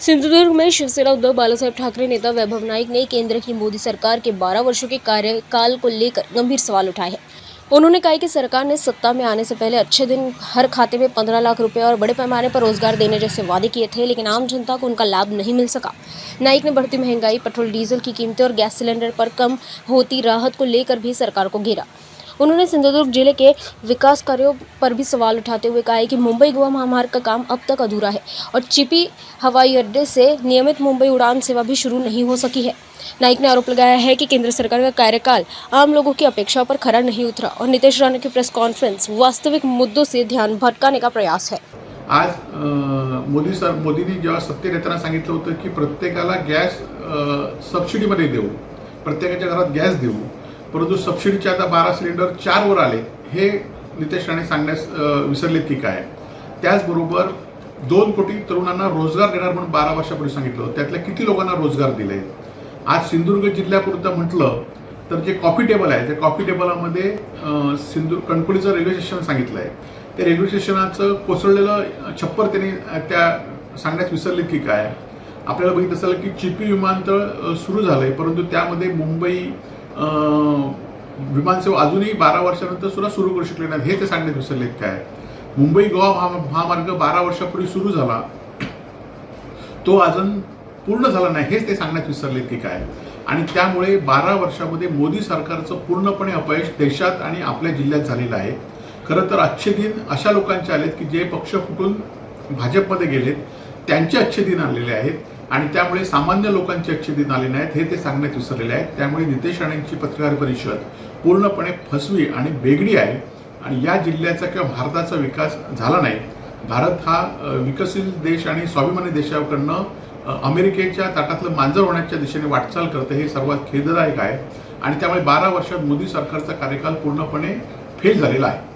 सिंधुदुर्ग में शिवसेना उद्धव बालासाहेब ठाकरे नेता वैभव नाइक ने केंद्र की मोदी सरकार के 12 वर्षों के कार्यकाल को लेकर गंभीर सवाल उठाए हैं। उन्होंने कहा कि सरकार ने सत्ता में आने से पहले अच्छे दिन हर खाते में 15 लाख रुपए और बड़े पैमाने पर रोजगार देने जैसे वादे किए थे, लेकिन आम जनता को उनका लाभ नहीं मिल सका। नाइक ने बढ़ती महंगाई, पेट्रोल डीजल की कीमतें और गैस सिलेंडर पर कम होती राहत को लेकर भी सरकार को घेरा। उन्होंने सिंधुदुर्ग जिले के विकास कार्यों पर भी सवाल उठाते हुए कहा है कि मुंबई गोवा महामार्ग का काम अब तक अधूरा है और चिपी हवाई अड्डे से नियमित मुंबई उड़ान सेवा भी शुरू नहीं हो सकी है। नाइक ने आरोप लगाया है कि केंद्र सरकार का कार्यकाल आम लोगों की अपेक्षाओं पर खरा नहीं उतरा और नीतीश राणे की प्रेस कॉन्फ्रेंस वास्तविक मुद्दों से ध्यान भटकाने का प्रयास है। आज मोदींनी जेव्हा सत्तेत येताना सांगितलं होतं की प्रत्येकाला गॅस सबसिडीमध्ये देऊ, प्रत्येकाच्या घरात गॅस देऊ, परंतु सबसिडीचे आता 12 सिलेंडर 4 वर आले, हे नितेश राणे सांगण्यास विसरलेत की काय। त्याचबरोबर 2 कोटी तरुणांना रोजगार देणार म्हणून 12 वर्षापूर्वी सांगितलं, त्यातल्या किती लोकांना रोजगार दिले। आज सिंधुदुर्ग जिल्ह्यापुरतं म्हटलं तर जे कॉफी टेबल आहे, त्या कॉफी टेबलामध्ये कणकोलीचं रेल्वे स्टेशन सांगितलं आहे, त्या रेल्वे स्टेशनाचं कोसळलेलं छप्पर त्यांनी त्या सांगण्यास विसरलेत की काय। आपल्याला बघितलं असेल की चिपी विमानतळ सुरू झालंय, परंतु त्यामध्ये मुंबई विमानसेवा अजूनही 12 वर्षानंतर सुद्धा सुरू करू शकले नाहीत, हे ते सांगण्यात विसरलेत काय। मुंबई गोवा महामार्ग 12 वर्षापूर्वी सुरू झाला, तो अजून पूर्ण झाला नाही, हेच ते सांगण्यात विसरलेत की काय। आणि त्यामुळे 12 वर्षामध्ये मोदी सरकारचं पूर्णपणे अपयश देशात आणि आपल्या जिल्ह्यात झालेलं आहे। खरं तर अच्छे दिन अशा लोकांचे आलेत की जे पक्ष फुटून भाजपमध्ये गेलेत, त्यांचे अच्छे दिन आलेले आहेत आणि त्यामुळे सामान्य लोकांचे अच्छे दिन आले नाहीत, हे ते सांगण्यात विसरलेले आहेत। त्यामुळे नितेश राणेंची पत्रकार परिषद पूर्णपणे फसवी आणि बेगडी आहे आणि या जिल्ह्याचा किंवा भारताचा विकास झाला नाही। भारत हा विकसित देश आणि स्वाभिमानी देशाकडनं अमेरिकेच्या ताटातलं मांजर होण्याच्या दिशेने वाटचाल करते, हे सर्वात खेददायक आहे आणि त्यामुळे 12 वर्षात मोदी सरकारचा कार्यकाल पूर्णपणे फेल झालेला आहे।